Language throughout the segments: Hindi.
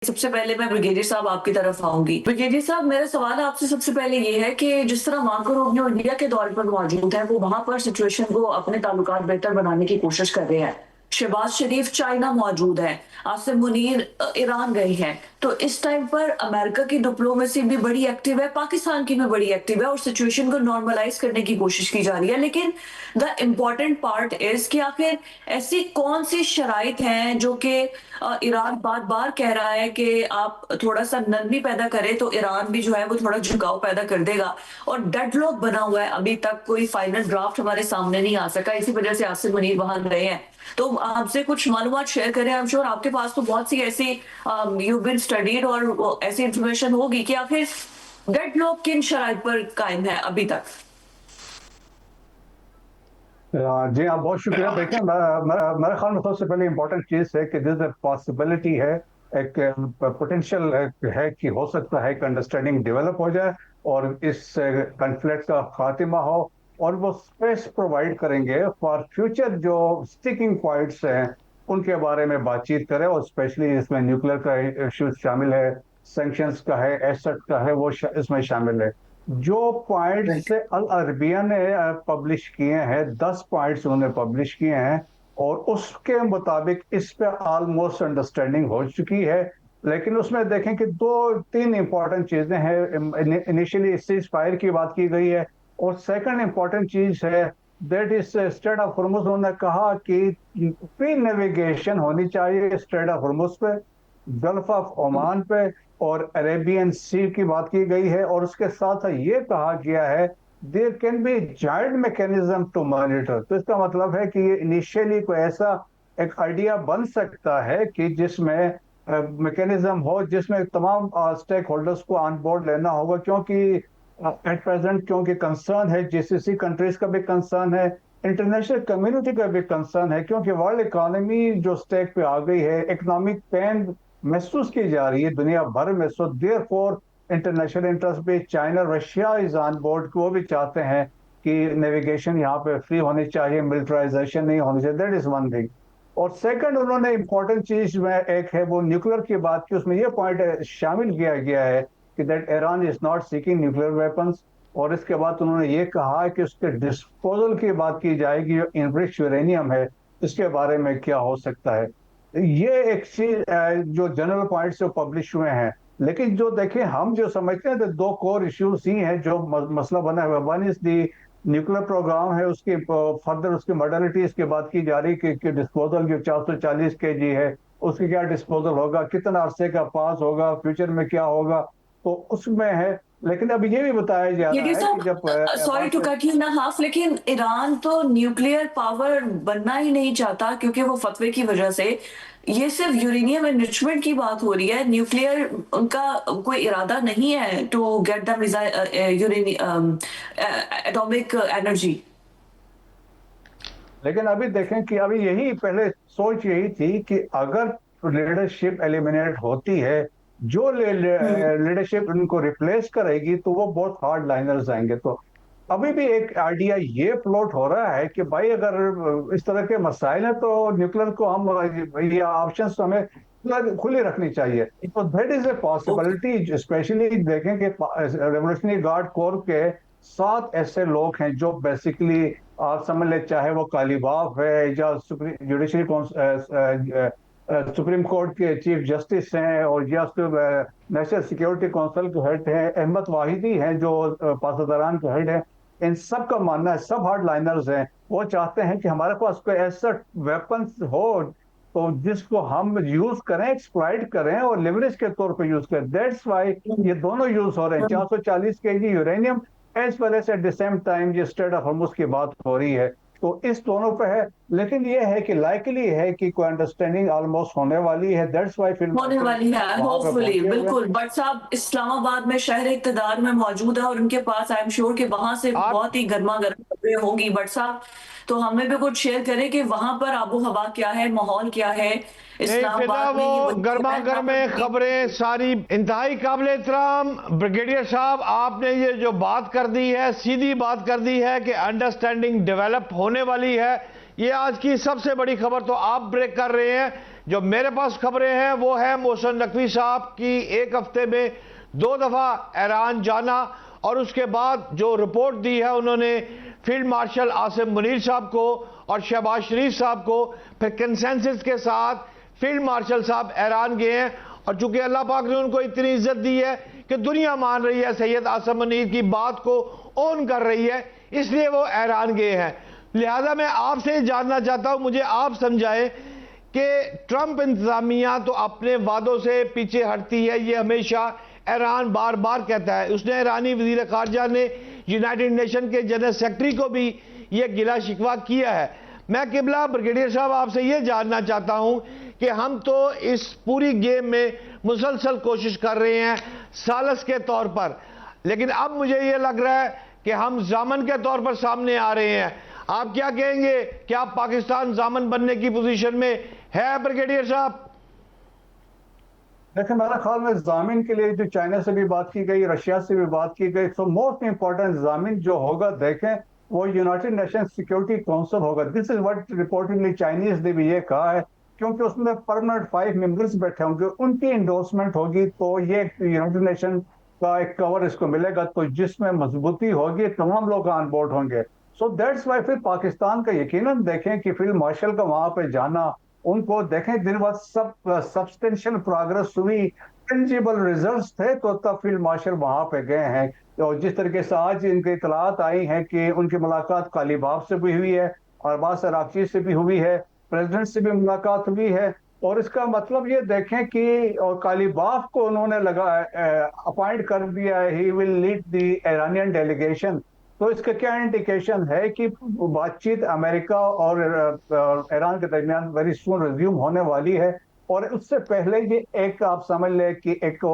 सबसे पहले मैं ब्रिगेडियर साहब आपकी तरफ आऊंगी। ब्रिगेडियर साहब, मेरा सवाल आपसे सबसे पहले ये है कि जिस तरह मार्को रूबियो इंडिया के दौरे पर मौजूद है, वो वहां पर सिचुएशन को अपने ताल्लुकात बेहतर बनाने की कोशिश कर रहे हैं। शहबाज शरीफ चाइना मौजूद है, आसिम मुनीर ईरान गए हैं। तो इस टाइम पर अमेरिका की डिप्लोमेसी भी बड़ी एक्टिव है, पाकिस्तान की भी बड़ी एक्टिव है और सिचुएशन को नॉर्मलाइज करने की कोशिश की जा रही है। लेकिन द इम्पॉर्टेंट पार्ट इज कि आखिर ऐसी कौन सी शराइत हैं जो कि ईरान बार बार कह रहा है कि आप थोड़ा सा नरमी पैदा करें तो ईरान भी जो है वो थोड़ा झुकाव पैदा कर देगा, और डेडलॉक बना हुआ है। अभी तक कोई फाइनल ड्राफ्ट हमारे सामने नहीं आ सका, इसी वजह से आसिम मुनीर वहां गए हैं। तो आपसे कुछ मालूमात शेयर करें। आई एम श्योर आपके पास तो बहुत सी ऐसी यू बीन स्टडीड और ऐसी इंफॉर्मेशन होगी कि आखिर डेडलॉक किन शराइत पर कायम है अभी तक। जी हाँ, बहुत शुक्रिया। देखिए, मेरे ख्याल में सबसे पहले इम्पोर्टेंट चीज़ है कि दिस पॉसिबिलिटी है, एक पोटेंशियल है कि हो सकता है कि अंडरस्टैंडिंग डेवलप हो जाए और इस कन्फ्लिक्ट का खात्मा हो, और वो स्पेस प्रोवाइड करेंगे फॉर फ्यूचर जो स्टिकिंग पॉइंट्स हैं उनके बारे में बातचीत करें, और स्पेशली इसमें न्यूक्लियर का इशू शामिल है, सैंक्शंस का है, एसेट का है, वो इसमें शामिल है। जो पॉइंट्स अल अरबिया ने पब्लिश किए हैं, 10 पॉइंट्स उन्होंने पब्लिश किए हैं, और उसके मुताबिक इस पे ऑलमोस्ट अंडरस्टैंडिंग हो चुकी है। लेकिन उसमें देखें कि दो तीन इंपॉर्टेंट चीजें हैं। इनिशियली सीज फायर की बात की गई है, और सेकंड इंपॉर्टेंट चीज है that is straight of Hormuz. उन्होंने कहा कि फ्री नेविगेशन होनी चाहिए स्ट्रेट ऑफ हॉर्मुज पे, गल्फ ऑफ ओमान पे, और अरेबियन सी की बात की गई है। और उसके साथ ये कहा गया है there can be joint mechanism to monitor. तो इसका मतलब है कि ये इनिशियली कोई ऐसा एक आइडिया बन सकता है कि जिसमें मैकेनिज्म हो, जिसमें तमाम स्टेक होल्डर्स को ऑन बोर्ड लेना होगा, क्योंकि एट प्रेजेंट क्योंकि कंसर्न है, जीसीसी कंट्रीज का भी कंसर्न है, इंटरनेशनल कम्युनिटी का भी कंसर्न है, क्योंकि वर्ल्ड इकोनॉमी जो स्टेक पे आ गई है, इकोनॉमिक पेन महसूस की जा रही है दुनिया भर में। So therefore international interest भी, China Russia is on board, वो भी चाहते हैं कि नेविगेशन यहाँ पे फ्री होनी चाहिए, मिलिटराइजेशन नहीं होनी चाहिए। That is one thing. और सेकंड, उन्होंने इंपॉर्टेंट चीज में एक है वो न्यूक्लियर की बात की, उसमें ये पॉइंट शामिल किया गया है कि that Iran is not seeking nuclear weapons. और इसके बाद उन्होंने ये कहा कि उसके डिस्पोजल की बात की जाएगी, जो इनरिच्ड यूरेनियम है इसके बारे में क्या हो सकता है। ये एक चीज जो जनरल पॉइंट से पब्लिश हुए हैं। लेकिन जो देखें, हम जो समझते हैं तो दो कोर इश्यूज ही हैं जो मसला बना हुआ है। One is the nuclear program है, उसकी फर्दर उसकी मॉडलिटीज की बात की जा रही कि डिस्पोजल जो 440 केजी है उसकी क्या डिस्पोजल होगा, कितना अरसे का पास होगा, फ्यूचर में क्या होगा, तो उसमें है। लेकिन अब ये भी बताया जा ये रहा है कि जब सॉरी टू कट यू ना हाफ, लेकिन ईरान तो न्यूक्लियर पावर बनना ही नहीं चाहता क्योंकि वो फतवे की वजह से। ये सिर्फ यूरेनियम एनरिचमेंट की बात हो रही है, न्यूक्लियर उनका कोई इरादा नहीं है to get the uranium atomic energy. लेकिन अभी देखें कि अभी यही पहले सोच यही थी कि अगर लीडरशिप एलिमिनेट होती है, जो लीडरशिप उनको रिप्लेस करेगी, तो वो बहुत हार्ड लाइनर्स आएंगे। तो अभी भी एक आइडिया ये फ्लोट हो रहा है कि भाई अगर इस तरह के मसाइल हैं तो न्यूक्लियर को हम, ये ऑप्शंस तो हमें खुली रखनी चाहिए। तो that is a possibility. Specially देखें कि रेवोल्यूशनरी गार्ड कोर के 7 ऐसे लोग हैं जो बेसिकली आप समझ ले, चाहे वो कालीबाफ है या जुडिशरी सुप्रीम कोर्ट के चीफ जस्टिस हैं, और या नेशनल सिक्योरिटी काउंसिल के हेड हैं, अहमद वाहिदी हैं जो पासदारान के हेड हैं। इन सब का मानना है, सब हार्ड लाइनर्स हैं, वो चाहते हैं कि हमारे पास कोई ऐसा वेपन्स हो तो जिसको हम यूज करें, एक्सप्लॉइट करें और लेवरेज के तौर पे यूज करें। दैट्स वाई ये दोनों यूज हो रहे हैं, 440 KG uranium as well as at the same time ये स्ट्रेट ऑफ हॉर्मुज की बात हो रही है। तो इस दोनों पे है। लेकिन ये है कि लाइकली है कि कोई अंडरस्टैंडिंग ऑलमोस्ट होने वाली है। दैट्स वाई फिल्म होने वाली है होपफुली, बिल्कुल। बट साहब इस्लामाबाद में शहर इक़्तिदार में मौजूद है और उनके पास आई एम श्योर कि वहां से बहुत ही गर्मा गर्म खबरें होंगी। बट साहब तो हमें भी कुछ शेयर करें कि वहां पर आबो हवा क्या है, माहौल क्या है इस्लामाबाद में। वो गर्मा गर्म खबरें सारी इंतहाई काबिल एहतराम। ब्रिगेडियर साहब, आपने ये जो बात कर दी है, सीधी बात कर दी है कि अंडरस्टैंडिंग डेवलप होने वाली है। ये आज की सबसे बड़ी खबर तो आप ब्रेक कर रहे हैं। जो मेरे पास खबरें हैं वो है मोहसिन नकवी साहब की एक हफ्ते में 2 दफा ईरान जाना, और उसके बाद जो रिपोर्ट दी है उन्होंने फील्ड मार्शल आसिम मुनीर साहब को और शहबाज शरीफ साहब को, फिर कंसेंसस के साथ फील्ड मार्शल साहब ईरान गए हैं। और चूंकि अल्लाह पाक ने उनको इतनी इज्जत दी है कि दुनिया मान रही है, सैयद आसिम मुनीर की बात को ऑन कर रही है, इसलिए वो ईरान गए हैं। लिहाजा मैं आपसे जानना चाहता हूं, मुझे आप समझाएं कि ट्रंप इंतजामिया तो अपने वादों से पीछे हटती है, ये हमेशा ईरान बार बार कहता है। उसने ईरानी वजीर खारजा ने यूनाइटेड नेशन के जनरल सेक्रेटरी को भी ये गिला शिकवा किया है। मैं किबला ब्रिगेडियर साहब आपसे ये जानना चाहता हूं कि हम तो इस पूरी गेम में मुसलसल कोशिश कर रहे हैं सालस के तौर पर, लेकिन अब मुझे ये लग रहा है कि हम जामन के तौर पर सामने आ रहे हैं। आप क्या कहेंगे कि आप पाकिस्तान जामन बनने की पोजीशन में है ब्रिगेडियर साहब? देखिए, मेरा ख्याल में जामिन के लिए जो चाइना से भी बात की गई, रशिया से भी बात की गई, तो मोस्ट इंपॉर्टेंट जामिन जो होगा देखें वो यूनाइटेड नेशन सिक्योरिटी काउंसिल होगा। दिस इज व्हाट रिपोर्टिंगली चाइनीज ने भी ये कहा है, क्योंकि उसमें परमानेंट 5 मेंबर्स बैठे होंगे, उनकी इंडोर्समेंट होगी तो ये यूनाइटेड नेशन का एक कवर इसको मिलेगा, तो जिसमें मजबूती होगी तमाम लोग ऑन बोर्ड होंगे। सो दैट्स वाई फिर पाकिस्तान का यकीनन देखें कि फील्ड मार्शल का वहां पे जाना, उनको देखें दिन बाद सब सब्सटेंशियल प्रोग्रेस हुई, टेंजिबल रिजल्ट्स थे, तो तब फील्ड मार्शल वहां पे गए हैं। और जिस तरीके से आज इनकी इतलात आई हैं कि उनकी मुलाकात कालीबाफ से भी हुई है, अरबाज अरागची से भी हुई है, प्रेसिडेंट से भी मुलाकात हुई है, और इसका मतलब ये देखें कि और कालीबाफ को उन्होंने अपॉइंट कर दिया है, he will lead the Iranian delegation. तो इसका क्या इंडिकेशन है कि बातचीत अमेरिका और ईरान के दरमियान वेरी सून रिज्यूम होने वाली है। और उससे पहले ये एक आप समझ लें कि एक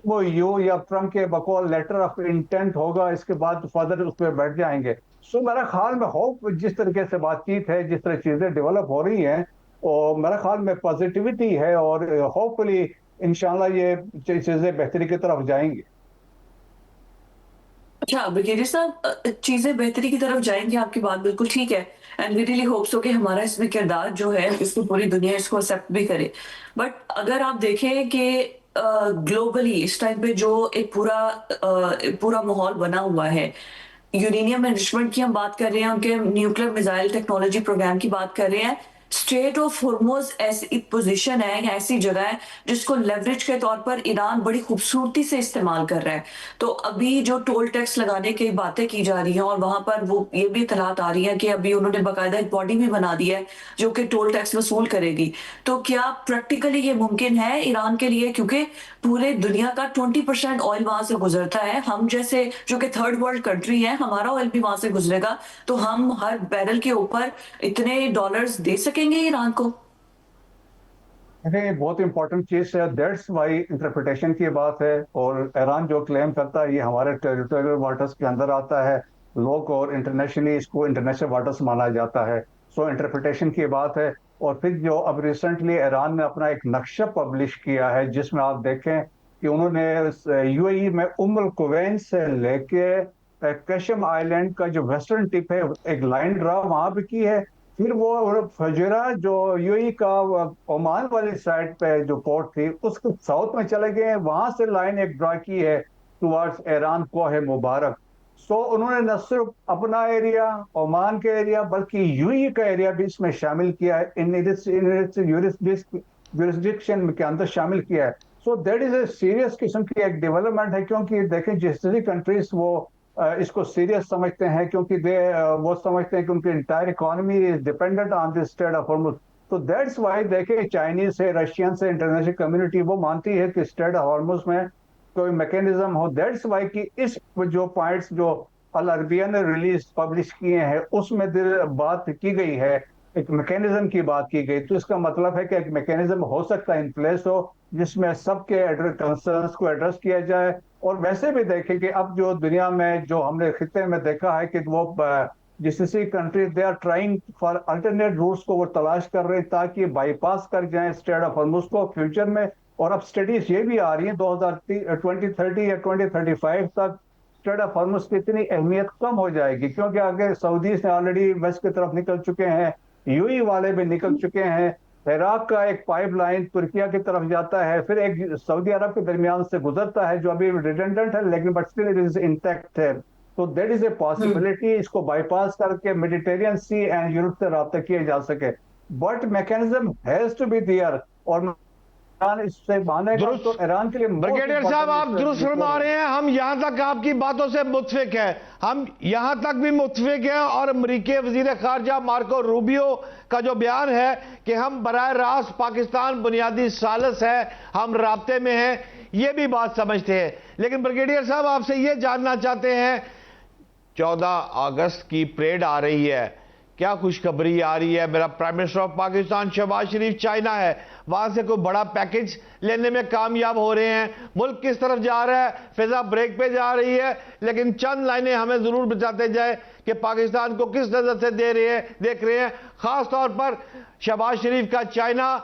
वो यू या ट्रम्प के बकौल लेटर ऑफ इंटेंट होगा, इसके बाद फर्दर उस पर बैठ जाएंगे। सो मेरा ख्याल में होप जिस तरीके से बातचीत है, जिस तरह चीजें डेवलप हो रही हैं, और मेरा ख्याल में पॉजिटिविटी है, और होपफुली इंशाल्लाह ये चीजें बेहतरी की तरफ जाएंगी। अच्छा ब्रिगेडियर साहब, चीजें बेहतरी की तरफ जाएंगी, आपकी बात बिल्कुल ठीक है, एंड वी रियली होप्स हो कि हमारा इसमें किरदार जो है इसको पूरी दुनिया इसको एक्सेप्ट भी करे। बट अगर आप देखें कि ग्लोबली इस टाइम पे जो एक पूरा माहौल बना हुआ है, यूरेनियम एनरिचमेंट की हम बात कर रहे हैं, उनके न्यूक्लियर मिसाइल टेक्नोलॉजी प्रोग्राम की बात कर रहे हैं, स्ट्रेट ऑफ हॉर्मुज ऐसी पोजीशन है, ऐसी जगह है जिसको लेवरेज के तौर पर ईरान बड़ी खूबसूरती से इस्तेमाल कर रहा है। तो अभी जो टोल टैक्स लगाने की बातें की जा रही हैं, और वहां पर वो ये भी इतलात आ रही है कि अभी उन्होंने बाकायदा एक बॉडी भी बना दी है जो कि टोल टैक्स वसूल करेगी। तो क्या प्रैक्टिकली ये मुमकिन है ईरान के लिए, क्योंकि पूरे दुनिया का 20% ऑयल वहां से गुजरता है, हम जैसे जो कि थर्ड वर्ल्ड कंट्री है, हमारा ऑयल भी वहां से गुजरेगा, तो हम हर बैरल के ऊपर इतने डॉलर्स दे सकेंगे ईरान को? बहुत इंपॉर्टेंट चीज है, दैट्स वाई इंटरप्रिटेशन की बात है। और ईरान जो क्लेम करता है ये हमारे टेरिटोरियल वाटर्स के अंदर आता है लोग, और इंटरनेशनली इसको इंटरनेशनल वाटर्स माना जाता है। सो इंटरप्रिटेशन की बात है। और फिर जो अब रिसेंटली ईरान ने अपना एक नक्शा पब्लिश किया है, जिसमें आप देखें कि उन्होंने यूएई में उम्मुल कुवैन से लेके कशम आइलैंड का जो वेस्टर्न टिप है एक लाइन ड्रा वहां पे की है। फिर वो फजुरा जो यूएई का ओमान वाली साइड पे जो पोर्ट थी उसके साउथ में चले गए, वहां से लाइन एक ड्रा की है टुवर्ड्स ईरान को है मुबारक। सो उन्होंने न सिर्फ अपना एरिया, ओमान के एरिया, बल्कि यूएई का एरिया भी इसमें शामिल किया है, यूरिस्डिक्शन के अंदर शामिल किया है। So that is a serious किस्म की एक डेवलपमेंट है, क्योंकि देखें जिस कंट्रीज वो इसको सीरियस समझते हैं, क्योंकि वो समझते हैं कि उनकी entire economy is dependent on this straight of Hormuz. तो दैट्स वाई देखें चाइनीज से, रशियन से, इंटरनेशनल कम्युनिटी वो मानती है कि स्ट्रेट ऑफ हॉर्मुज में कोई मैकेनिज्म हो। दैट्स वाई कि इस जो पॉइंट्स जो अल अरबिया ने पब्लिश किए हैं उसमें बात की गई है, एक मैकेनिज्म की बात की गई। तो इसका मतलब है कि एक मैकेनिज्म हो सकता है इन प्लेस हो जिसमें सबके कंसर्न्स को एड्रेस किया जाए। और वैसे भी देखें कि अब जो दुनिया में जो हमने खिते में देखा है कि वो जिससी country they are trying for alternate routes को वो तलाश कर रहे हैं ताकि बाईपास कर जाएं स्ट्रेट ऑफ हॉर्मुज को फ्यूचर में। और अब स्टडीज ये भी आ रही है 2030 या 2035 तक स्ट्रेट ऑफ हॉर्मुज की इतनी अहमियत कम हो जाएगी, क्योंकि आगे सऊदीज ने ऑलरेडी वेस्ट की तरफ निकल चुके हैं, यूएई वाले भी निकल चुके हैं। इराक का एक पाइपलाइन तुर्किया की तरफ जाता है, फिर एक सऊदी अरब के दरमियान से गुजरता है जो अभी रिडेंडेंट है लेकिन but still it is intact है। तो दैट इज ए पॉसिबिलिटी, इसको बाईपास करके मेडिटेरियन सी एंड यूरोप से रब्ता किया जा सके, but mechanism has to be there. और ईरान इससे मानेगा तो ईरान के लिए ब्रिगेडियर साहब आप दुरुस्त फरमा रहे हैं, हम यहां तक आपकी बातों से मुत्फिक हैं, हम यहां तक भी मुत्फिक हैं। और अमेरिकी वजीर खारजा मार्को रूबियो का जो बयान है कि हम बराह रास्त पाकिस्तान बुनियादी सालिस है, हम राब्ते में हैं, ये भी बात समझते हैं। लेकिन ब्रिगेडियर साहब आपसे ये जानना चाहते हैं, 14 अगस्त की परेड आ रही है, क्या खुशखबरी आ रही है? मेरा prime minister of Pakistan Shahbaz Sharif China है, वहां से कोई बड़ा पैकेज लेने में कामयाब हो रहे हैं, मुल्क किस तरफ जा रहा है, फिजा ब्रेक पे जा रही है। लेकिन चंद लाइनें हमें जरूर बताते जाए कि पाकिस्तान को किस नजर से देख रहे हैं, खास तौर पर शहबाज शरीफ का चाइना,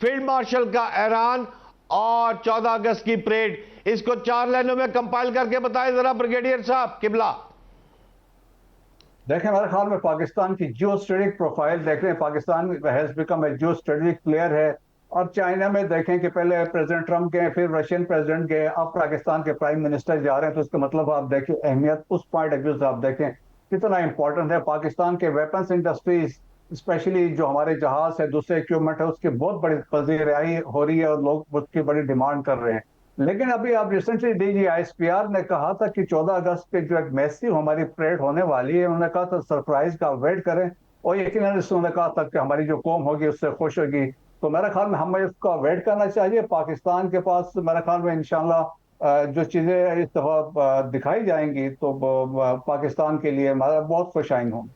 फील्ड मार्शल का ईरान और 14 अगस्त की परेड। इसको 4 लाइनों में कंपाइल करके बताएं जरा ब्रिगेडियर साहब किबला। देखें, मेरे ख्याल में पाकिस्तान की जियो स्ट्रेटेजिक प्रोफाइल देख रहे हैं, Pakistan has become a geo strategic player है। और चाइना में देखें कि पहले प्रेसिडेंट ट्रंप गए, फिर रशियन प्रेसिडेंट गए, अब पाकिस्तान के प्राइम मिनिस्टर जा रहे हैं, तो इसका मतलब आप देखें अहमियत उस पॉइंट ऑफ व्यू से आप देखें कितना इंपॉर्टेंट है। पाकिस्तान के वेपन्स इंडस्ट्रीज स्पेशली जो हमारे जहाज है, दूसरे इक्विपमेंट है, उसकी बहुत बड़ी पजीराई हो रही है और लोग उसकी बड़ी डिमांड कर रहे हैं। लेकिन अभी आप रिसेंटली DGISPR ने कहा था कि 14 अगस्त पे जो एक मैसिव हमारी परेड होने वाली है, उन्होंने कहा था सरप्राइज का वेट करें, और यकीनन उन्होंने कहा था कि हमारी जो कौम होगी उससे खुश होगी। तो मेरे ख्याल में हमें उसका वेट करना चाहिए। पाकिस्तान के पास मेरे ख्याल में इंशाल्लाह जो चीजें इस दफा दिखाई जाएंगी तो पाकिस्तान के लिए बहुत खुश आएंगे।